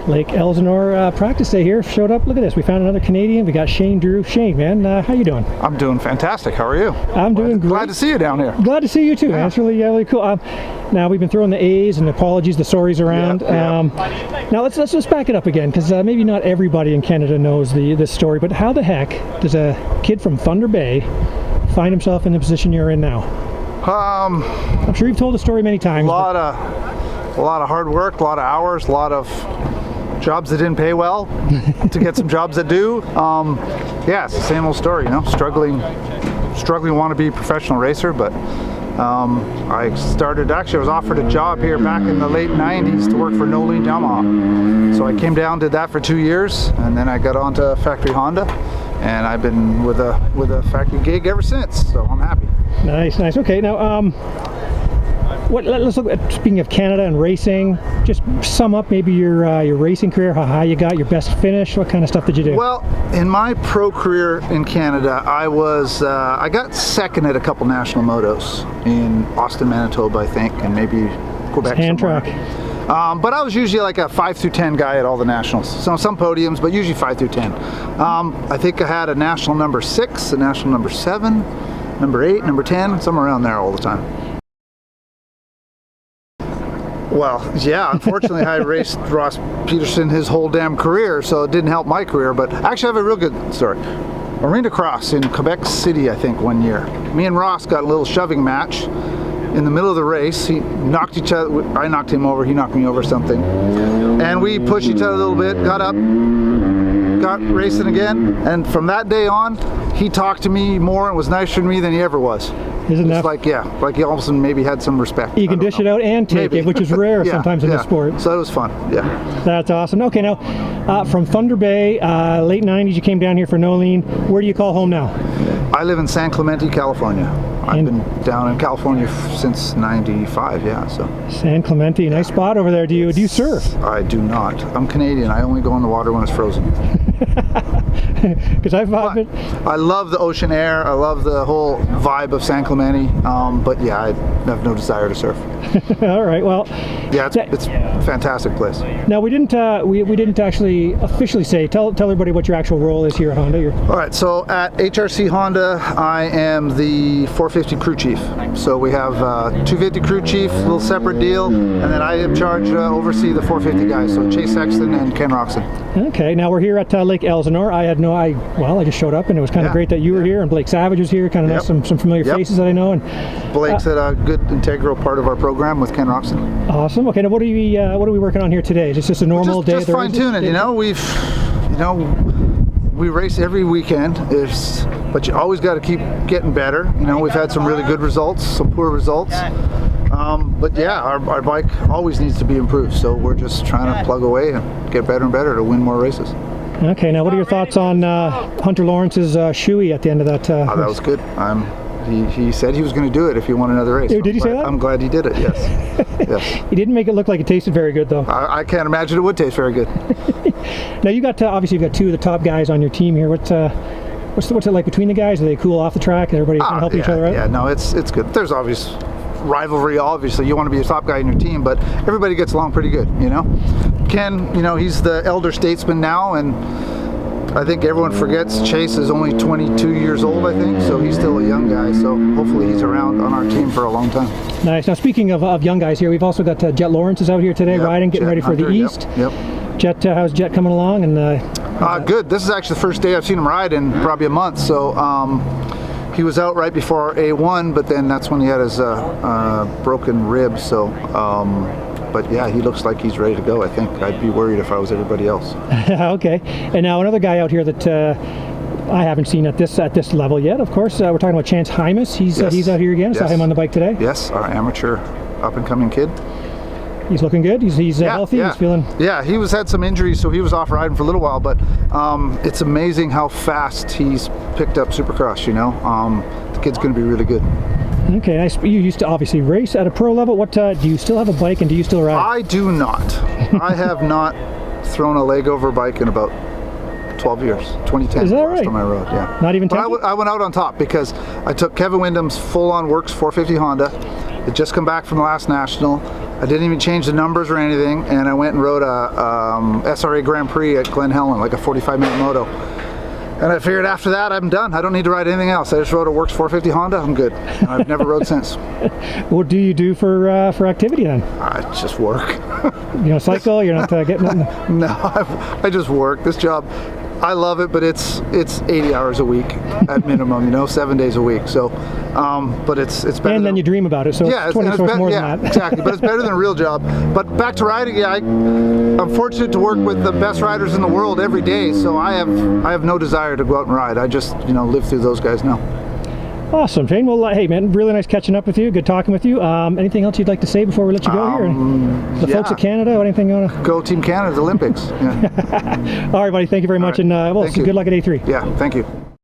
Lake Elsinore practice day here. Showed up. Look at this. We found another Canadian. We got Shane Drew. Shane, man, how you doing? I'm doing fantastic. How are you? I'm doing great. Glad to see you down here. Glad to see you too, man. It's really cool. Now we've been throwing the A's and the apologies, the sorries around. Now let's just back it up again, because maybe not everybody in Canada knows this story. But how the heck does a kid from Thunder Bay find himself in the position you're in now? I'm sure you've told the story many times. A lot of hard work, a lot of hours, a lot of jobs that didn't pay well to get some jobs that do. Yeah, it's the same old story, you know, struggling to want to be a professional racer, but I was offered a job here back in the late 90s to work for Nolene Yamaha. So I came down, did that for 2 years, and then I got onto Factory Honda, and I've been with a factory gig ever since, so I'm happy. Nice. Okay, now let's look at, speaking of Canada and racing, just sum up maybe your racing career, how high you got, your best finish, what kind of stuff did you do? Well, in my pro career in Canada, I got second at a couple national motos in Austin, Manitoba, I think, and maybe Quebec Hand somewhere. track. But I was usually like a 5 through 10 guy at all the nationals. So some podiums, but usually 5 through 10. I think I had a national number 6, a national number 7, number 8, number 10, somewhere around there all the time. Well, yeah, unfortunately I raced Ross Peterson his whole damn career, so it didn't help my career, but actually I have a real good story. Arena Cross in Quebec City, I think, one year. Me and Ross got a little shoving match in the middle of the race. He knocked each other, I knocked him over, he knocked me over something. And we pushed each other a little bit, got up, got racing again, and from that day on, he talked to me more and was nicer to me than he ever was. Isn't that like he all of a sudden maybe had some respect. You can dish it out and take it, which is rare sometimes in the sport. So it was fun. Yeah. That's awesome. Okay, now from Thunder Bay, late 90s, you came down here for Nolene. Where do you call home now? I live in San Clemente, California. I've been down in California since '95. Yeah. So. San Clemente, nice spot over there. Do you surf? I do not. I'm Canadian. I only go in the water when it's frozen. Because I love the ocean air. I love the whole vibe of San Clemente. But yeah, I have no desire to surf. All right. Well. Yeah, it's a fantastic place. Now we didn't actually officially say. Tell everybody what your actual role is here at Honda. All right. So at HRC Honda, I am the 450 crew chief. So we have 250 crew chief, a little separate deal, and then I am charged to oversee the 450 guys. So Chase Sexton and Ken Roxon. Okay. Now we're here at Lake Elsinore. I just showed up, and it was kind of great that you were here, and Blake Savage was here. Kind of some familiar faces that I know. And Blake's a good integral part of our program with Ken Roxon. Awesome. Okay. Now what are we working on here today? Is this just a normal day? Just fine tuning. You know, we race every weekend. But you always got to keep getting better. You know, we've had some really good results, some poor results. But yeah, our bike always needs to be improved. So we're just trying to plug away and get better and better to win more races. Okay, now what are your thoughts on Hunter Lawrence's shoey at the end of that? That was good. He said he was going to do it if he won another race. Did he say that? I'm glad he did it, yes. Yes. He didn't make it look like it tasted very good, though. I can't imagine it would taste very good. Now, obviously you've got two of the top guys on your team here. What's it like between the guys? Are they cool off the track and everybody can help each other out? Yeah, no, it's good. There's obvious rivalry, obviously. You want to be a top guy in your team, but everybody gets along pretty good, you know? Ken, he's the elder statesman now, and I think everyone forgets Chase is only 22 years old, I think, so he's still a young guy, so hopefully he's around on our team for a long time. Nice. Now, speaking of young guys here, we've also got Jet Lawrence is out here today riding, getting ready for the East. Yep. Jet, how's Jet coming along? And good. This is actually the first day I've seen him ride in probably a month, so he was out right before A1, but then that's when he had his broken rib, so but yeah, he looks like he's ready to go. I think I'd be worried if I was everybody else. Okay. And now another guy out here that I haven't seen at this level yet. Of course, we're talking about Chance Hymas. He's out here again. Saw him on the bike today. Yes, our amateur up-and-coming kid. He's looking good. He's healthy. Yeah. He's feeling. Yeah, he had some injuries, so he was off riding for a little while. But it's amazing how fast he's picked up Supercross. The kid's going to be really good. Okay, nice. You used to obviously race at a pro level. What do you still have a bike, and do you still ride? I do not. I have not thrown a leg over a bike in about 12 years. 2010 is that last right? time I rode. Yeah. Not even. But I went out on top because I took Kevin Wyndham's full-on works 450 Honda. It just come back from the last national, I didn't even change the numbers or anything, and I went and rode a SRA Grand Prix at Glen Helen, like a 45-minute moto. And I figured after that, I'm done. I don't need to ride anything else. I just rode a Works 450 Honda. I'm good. And I've never rode since. What do you do for activity then? I just work. You don't cycle? You're not getting it? No, I just work. This job, I love it, but it's 80 hours a week at minimum, 7 days a week. So, but it's better. And then you dream about it, so yeah, it's 20 more than that. Exactly. But it's better than a real job. But back to riding, yeah, I'm fortunate to work with the best riders in the world every day. So I have no desire to go out and ride. I just live through those guys now. Awesome, Shane. Well, hey, man, really nice catching up with you. Good talking with you. Anything else you'd like to say before we let you go here? The folks of Canada, anything you want to... Go Team Canada, the Olympics. Yeah. All right, buddy. Thank you very much. Right. And, good luck at A3. Yeah, thank you.